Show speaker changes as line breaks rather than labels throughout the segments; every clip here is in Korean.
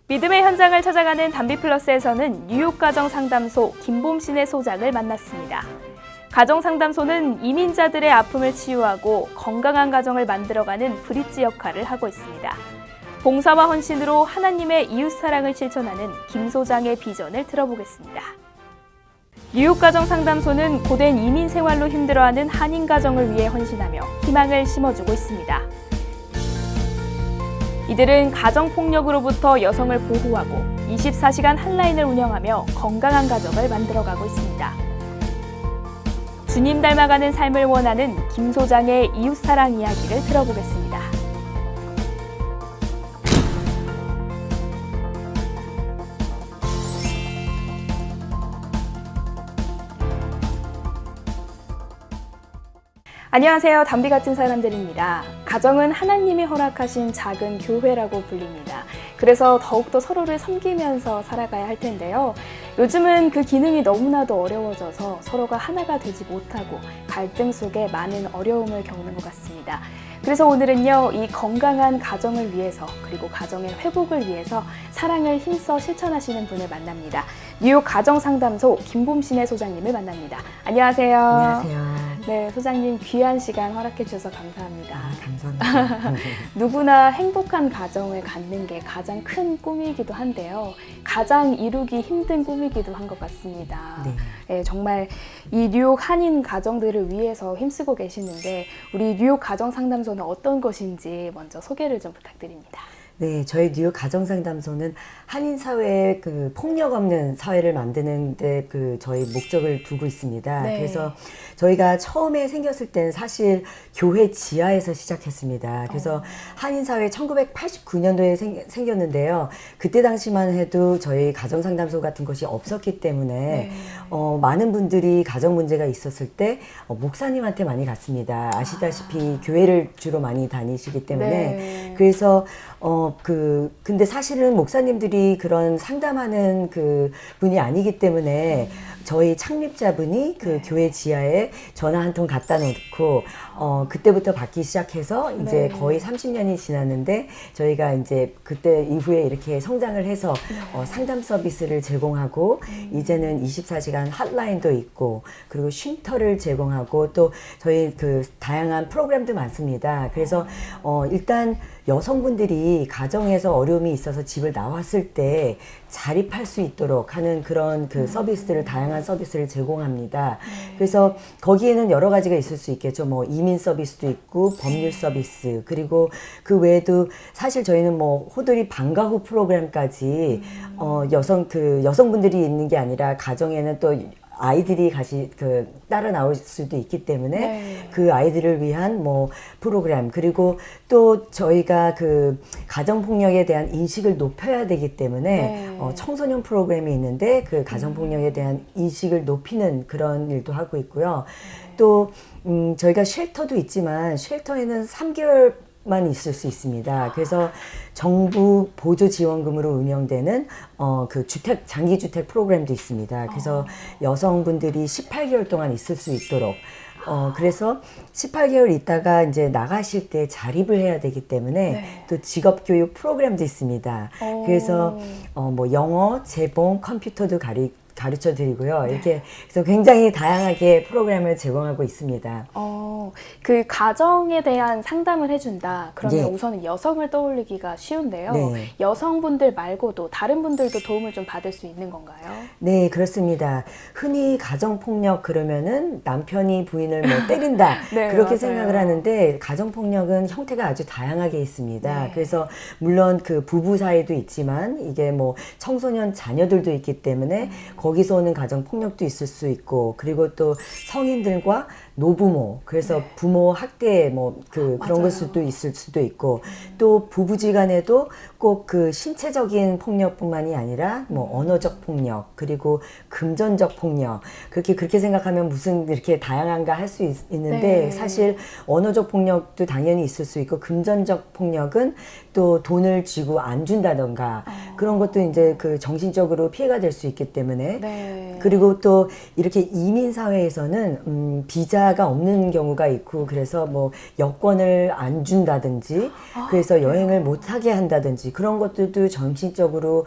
믿음의 현장을 찾아가는 담비플러스에서는 뉴욕 가정상담소 김봄신의 소장을 만났습니다. 가정상담소는 이민자들의 아픔을 치유하고 건강한 가정을 만들어가는 브릿지 역할을 하고 있습니다. 봉사와 헌신으로 하나님의 이웃사랑을 실천하는 김 소장의 비전을 들어보겠습니다. 뉴욕 가정상담소는 고된 이민 생활로 힘들어하는 한인 가정을 위해 헌신하며 희망을 심어주고 있습니다. 이들은 가정폭력으로부터 여성을 보호하고 24시간 핫라인을 운영하며 건강한 가정을 만들어가고 있습니다. 주님 닮아가는 삶을 원하는 김 소장의 이웃사랑 이야기를 들어보겠습니다. 안녕하세요. 담비 같은 사람들입니다. 가정은 하나님이 허락하신 작은 교회라고 불립니다. 그래서 더욱더 서로를 섬기면서 살아가야 할 텐데요. 요즘은 그 기능이 너무나도 어려워져서 서로가 하나가 되지 못하고 갈등 속에 많은 어려움을 겪는 것 같습니다. 그래서 오늘은요, 이 건강한 가정을 위해서 그리고 가정의 회복을 위해서 사랑을 힘써 실천하시는 분을 만납니다. 뉴욕 가정상담소 김봄신의 소장님을 만납니다. 안녕하세요.
안녕하세요.
네, 소장님 귀한 시간 허락해 주셔서 감사합니다.
감사합니다.
누구나 행복한 가정을 갖는 게 가장 큰 꿈이기도 한데요. 가장 이루기 힘든 꿈이기도 한 것 같습니다.
네.
네, 정말 이 뉴욕 한인 가정들을 위해서 힘쓰고 계시는데 우리 뉴욕 가정상담소는 어떤 곳인지 먼저 소개를 좀 부탁드립니다.
네, 저희 뉴욕 가정상담소는 한인 사회의 그 폭력 없는 사회를 만드는 데 그 저희 목적을 두고 있습니다.
네.
그래서 저희가 처음에 생겼을 때는 사실 교회 지하에서 시작했습니다. 그래서 한인 사회 1989년도에 생겼는데요. 그때 당시만 해도 저희 가정상담소 같은 것이 없었기 때문에
네.
많은 분들이 가정 문제가 있었을 때 목사님한테 많이 갔습니다. 아시다시피 교회를 주로 많이 다니시기 때문에
네.
그래서 근데 사실은 목사님들이 그런 상담하는 그 분이 아니기 때문에 저희 창립자분이 그 교회 지하에 전화 한 통 갖다 놓고 그때부터 받기 시작해서 이제
네.
거의 30년이 지났는데 저희가 이제 그때 이후에 이렇게 성장을 해서 상담 서비스를 제공하고 이제는 24시간 핫라인도 있고 그리고 쉼터를 제공하고 또 저희 그 다양한 프로그램도 많습니다. 그래서 일단 여성분들이 가정에서 어려움이 있어서 집을 나왔을 때 자립할 수 있도록 하는 그런 그 서비스들을 다양한 서비스를 제공합니다. 그래서 거기에는 여러 가지가 있을 수 있겠죠. 뭐 이민 서비스도 있고 법률 서비스 그리고 그 외에도 사실 저희는 뭐 호들이 방과 후 프로그램까지 여성분들이 있는 게 아니라 가정에는 또 아이들이 따라 나올 수도 있기 때문에
네.
그 아이들을 위한 뭐 프로그램 그리고 또 저희가 그 가정폭력에 대한 인식을 높여야 되기 때문에
네.
청소년 프로그램이 있는데 그 가정폭력에 대한 인식을 높이는 그런 일도 하고 있고요. 또 저희가 쉘터도 있지만 쉘터에는 3개월만 있을 수 있습니다. 그래서 정부 보조 지원금으로 운영되는 그 장기주택 프로그램도 있습니다. 그래서 여성분들이 18개월 동안 있을 수 있도록 그래서 18개월 있다가 이제 나가실 때 자립을 해야 되기 때문에
네.
또 직업교육 프로그램도 있습니다. 그래서 뭐 영어, 재봉, 컴퓨터도 가르쳐 드리고요. 이렇게 그래서 굉장히 다양하게 프로그램을 제공하고 있습니다.
그 가정에 대한 상담을 해준다. 그러면
예.
우선은 여성을 떠올리기가 쉬운데요.
네.
여성분들 말고도 다른 분들도 도움을 좀 받을 수 있는 건가요?
네, 그렇습니다. 흔히 가정폭력 그러면은 남편이 부인을 뭐 때린다.
네,
그렇게
맞아요.
생각을 하는데 가정폭력은 형태가 아주 다양하게 있습니다.
네.
그래서 물론 그 부부 사이도 있지만 이게 뭐 청소년 자녀들도 있기 때문에 거기서 오는 가정폭력도 있을 수 있고 그리고 또 성인들과 노부모 그래서 부모 학대 그런
맞아요.
걸 수도 있을 수도 있고 또 부부지간에도 꼭 그 신체적인 폭력뿐만이 아니라 뭐 언어적 폭력 그리고 금전적 폭력 그렇게 생각하면 무슨 이렇게 다양한가 할 수 있는데
네.
사실 언어적 폭력도 당연히 있을 수 있고 금전적 폭력은 또 돈을 쥐고 안 준다던가 그런 것도 이제 그 정신적으로 피해가 될 수 있기 때문에
네.
그리고 또 이렇게 이민 사회에서는 비자가 없는 경우가 있고 그래서 뭐 여권을 안 준다든지 그래서 여행을 못 하게 한다든지 한다든지 그런 것들도 정신적으로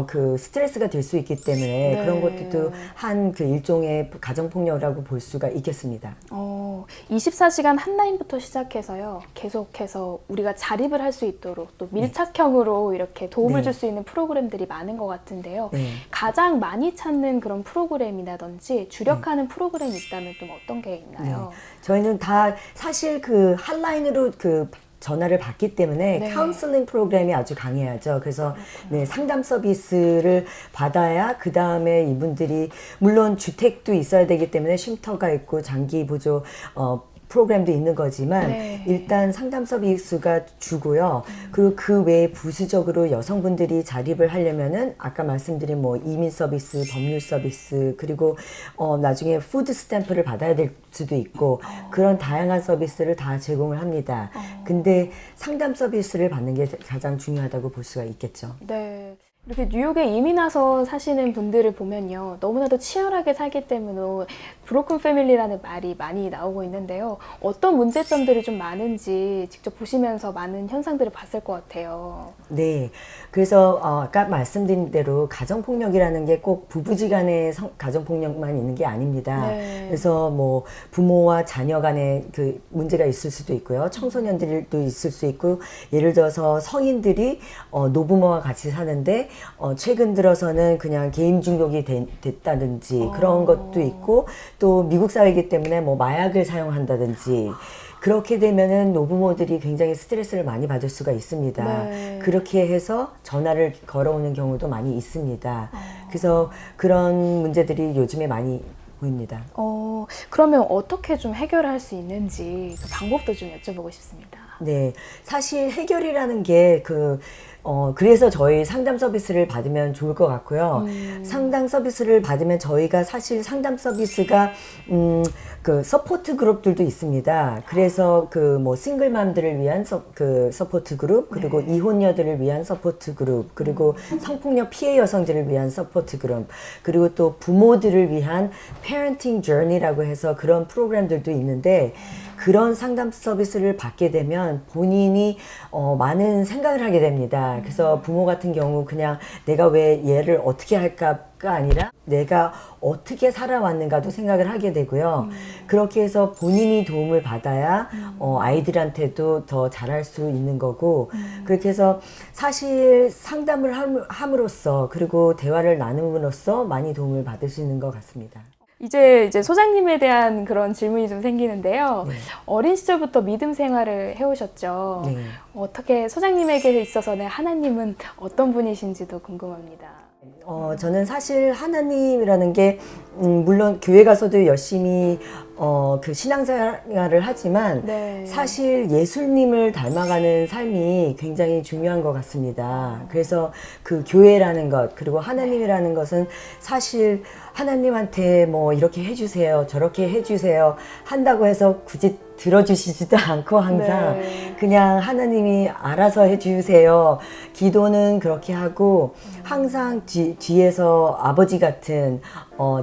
그 스트레스가 될 수 있기 때문에
네.
그런 것들도 한 그 일종의 가정폭력이라고 볼 수가 있겠습니다.
24시간 핫라인부터 시작해서요. 계속해서 우리가 자립을 할 수 있도록 또 밀착형으로 이렇게 도움을
네.
줄 수 있는 프로그램들이 많은 것 같은데요.
네.
가장 많이 찾는 그런 프로그램이라든지 주력하는 프로그램이 있다면 좀 어떤 게 있나요?
저희는 다 사실 그 핫라인으로 그 전화를 받기 때문에
네.
카운슬링 프로그램이 아주 강해야죠. 그래서 네, 상담 서비스를 받아야 그 다음에 이분들이 물론 주택도 있어야 되기 때문에 쉼터가 있고 장기 보조 프로그램도 있는 거지만
네.
일단 상담 서비스가 주고요. 그리고 그 외에 부수적으로 여성분들이 자립을 하려면은 아까 말씀드린 뭐 이민 서비스, 법률 서비스 그리고 나중에 푸드 스탬프를 받아야 될 수도 있고 그런 다양한 서비스를 다 제공을 합니다. 근데 상담 서비스를 받는 게 가장 중요하다고 볼 수가 있겠죠.
네. 이렇게 뉴욕에 이민 와서 사시는 분들을 보면요. 너무나도 치열하게 살기 때문에 브로큰 패밀리라는 말이 많이 나오고 있는데요. 어떤 문제점들이 좀 많은지 직접 보시면서 많은 현상들을 봤을 것 같아요.
네. 그래서 아까 말씀드린 대로 가정폭력이라는 게 꼭 부부지간의 가정폭력만 있는 게 아닙니다.
네.
그래서 뭐 부모와 자녀 간의 그 문제가 있을 수도 있고요. 청소년들도 있을 수 있고 예를 들어서 성인들이 노부모와 같이 사는데 최근 들어서는 그냥 게임 중독이 됐다든지 그런 것도 있고 또 미국 사회이기 때문에 뭐 마약을 사용한다든지 그렇게 되면은 노부모들이 굉장히 스트레스를 많이 받을 수가 있습니다.
네.
그렇게 해서 전화를 걸어오는 경우도 많이 있습니다. 그래서 그런 문제들이 요즘에 많이 보입니다.
그러면 어떻게 좀 해결할 su 있는지 그 방법도 좀 여쭤보고 싶습니다.
네. 사실 해결이라는 게 그래서 저희 상담 서비스를 받으면 좋을 것 같고요. 상담 서비스를 받으면 저희가 사실 상담 서비스가, 그 서포트 그룹들도 있습니다. 그래서 그 뭐 싱글맘들을 위한 그 서포트 그룹, 그리고 이혼녀들을 위한 서포트 그룹, 그리고 성폭력 피해 여성들을 위한 서포트 그룹, 그리고 또 부모들을 위한 parenting journey라고 해서 그런 프로그램들도 있는데 그런 상담 서비스를 받게 되면 본인이 많은 생각을 하게 됩니다. 그래서 부모 같은 경우 그냥 내가 왜 얘를 어떻게 할까가 아니라 내가 어떻게 살아왔는가도 생각을 하게 되고요. 그렇게 해서 본인이 도움을 받아야 아이들한테도 더 잘할 수 있는 거고 그렇게 해서 사실 상담을 함으로써 그리고 대화를 나눔으로써 많이 도움을 받을 수 있는 것 같습니다.
이제 소장님에 대한 그런 질문이 좀 생기는데요.
네.
어린 시절부터 믿음 생활을 해오셨죠.
네.
어떻게 소장님에게 있어서는 하나님은 어떤 분이신지도 궁금합니다.
저는 사실 하나님이라는 게 물론 교회 가서도 열심히 그 신앙생활을 하지만
네.
사실 예수님을 닮아가는 삶이 굉장히 중요한 것 같습니다. 그래서 그 교회라는 것 그리고 하나님이라는 것은 사실 하나님한테 뭐 이렇게 해주세요 저렇게 해주세요 한다고 해서 굳이 들어주시지도 않고 항상
네.
그냥 하나님이 알아서 해주세요. 기도는 그렇게 하고 항상 뒤에서 아버지 같은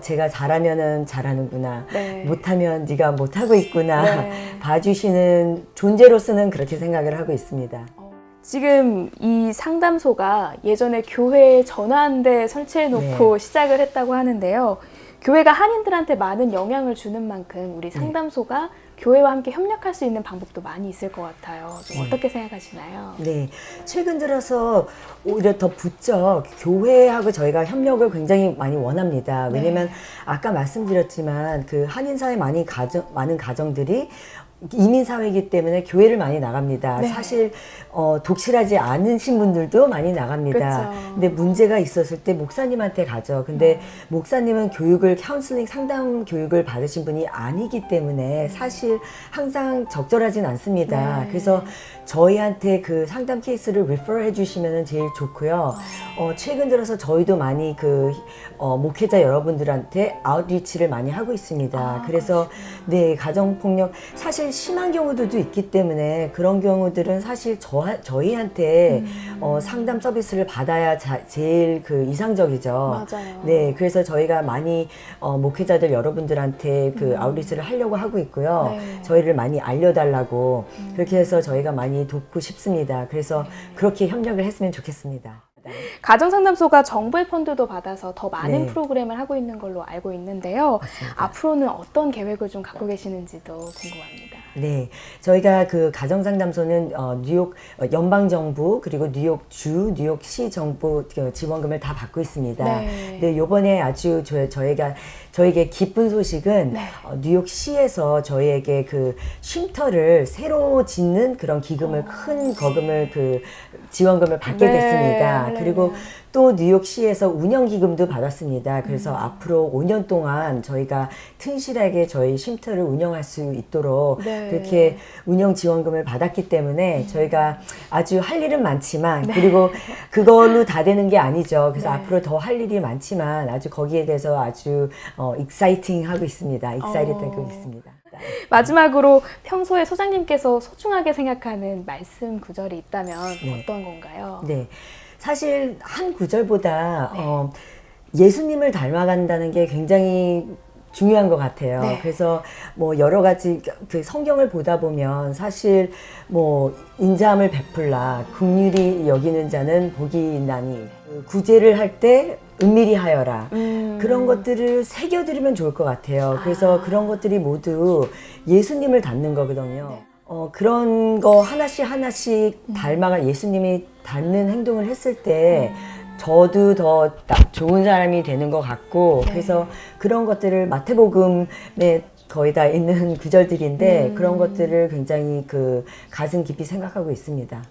제가 잘하면은 잘하는구나.
네.
못하면 네가 못하고 있구나.
네.
봐주시는 존재로서는 그렇게 생각을 하고 있습니다.
지금 이 상담소가 예전에 교회에 전화 한 대 설치해놓고 시작을 했다고 하는데요. 교회가 한인들한테 많은 영향을 주는 만큼 우리 상담소가 교회와 함께 협력할 수 있는 방법도 많이 있을 것 같아요. 좀 어떻게 생각하시나요?
네, 최근 들어서 오히려 더 부쩍 교회하고 저희가 협력을 굉장히 많이 원합니다. 왜냐면 아까 말씀드렸지만 그 한인사회 많은 가정들이 이민 사회이기 때문에 교회를 많이 나갑니다.
네.
사실 독실하지 않으신 분들도 많이 나갑니다.
그쵸.
근데 문제가 있었을 때 목사님한테 가죠. 근데 목사님은 카운슬링 상담 교육을 받으신 분이 아니기 때문에 사실 항상 적절하진 않습니다.
네.
그래서 저희한테 그 상담 케이스를 리퍼 해주시면 제일 좋고요. 최근 들어서 저희도 많이 목회자 여러분들한테 아웃리치를 많이 하고 있습니다. 그래서 네, 가정폭력 사실 사실 심한 경우들도 있기 때문에 그런 경우들은 사실 저희한테 상담 서비스를 받아야 제일 그 이상적이죠.
맞아요.
네, 그래서 저희가 많이 목회자들 여러분들한테 그 아웃리치를 하려고 하고 있고요.
네.
저희를 많이 알려달라고 그렇게 해서 저희가 많이 돕고 싶습니다. 그래서 그렇게 협력을 했으면 좋겠습니다.
가정상담소가 정부의 펀드도 받아서 더 많은
네.
프로그램을 하고 있는 걸로 알고 있는데요.
맞습니다.
앞으로는 어떤 계획을 좀 갖고 계시는지도 궁금합니다.
네, 저희가 그 가정상담소는 뉴욕 연방정부 그리고 뉴욕주, 뉴욕시 정부 지원금을 다 받고 있습니다.
네.
네, 요번에 아주 저에게 기쁜 소식은
네.
뉴욕시에서 저희에게 그 쉼터를 새로 짓는 그런 기금을 큰 거금을 그 지원금을 받게
네,
됐습니다.
할렐루야.
그리고 또 뉴욕시에서 운영기금도 받았습니다. 그래서 앞으로 5년 동안 저희가 튼실하게 저희 쉼터를 운영할 수 있도록
네.
그렇게 운영 지원금을 받았기 때문에 저희가 아주 할 일은 많지만 그리고 그걸로 다 되는 게 아니죠. 그래서
네.
앞으로 더 할 일이 많지만 아주 거기에 대해서 아주 익사이팅 하고 있습니다. 익사이팅 하고 있습니다.
마지막으로 평소에 소장님께서 소중하게 생각하는 말씀 구절이 있다면
네.
어떤 건가요?
네. 사실 한 구절보다 예수님을 닮아간다는 게 굉장히 중요한 것 같아요.
네.
그래서 뭐 여러 가지 그 성경을 보다 보면 사실 뭐 인자함을 베풀라 긍휼히 여기는 자는 복이 있나니 구제를 할 때 은밀히 하여라. 그런 것들을 새겨드리면 좋을 것 같아요. 그래서 그런 것들이 모두 예수님을 닮는 거거든요.
네.
그런 거 하나씩 닮아가 예수님이 닮는 행동을 했을 때 저도 더 좋은 사람이 되는 것 같고 그래서 그런 것들을 마태복음에 거의 다 있는 구절들인데 그런 것들을 굉장히 그 가슴 깊이 생각하고 있습니다.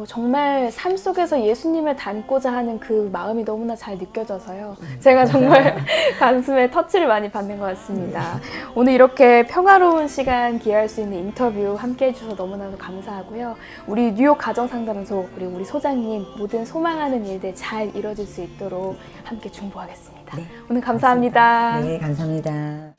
정말 삶 속에서 예수님을 닮고자 하는 그 마음이 너무나 잘 느껴져서요. 제가 정말 가슴에 터치를 많이 받는 것 같습니다. 오늘 이렇게 평화로운 시간 기회할 수 있는 인터뷰 함께 해주셔서 너무나도 감사하고요. 우리 뉴욕 가정상담소 그리고 우리 소장님 모든 소망하는 일들 잘 이뤄질 수 있도록 함께 중보하겠습니다.
네,
오늘 감사합니다.
네, 감사합니다.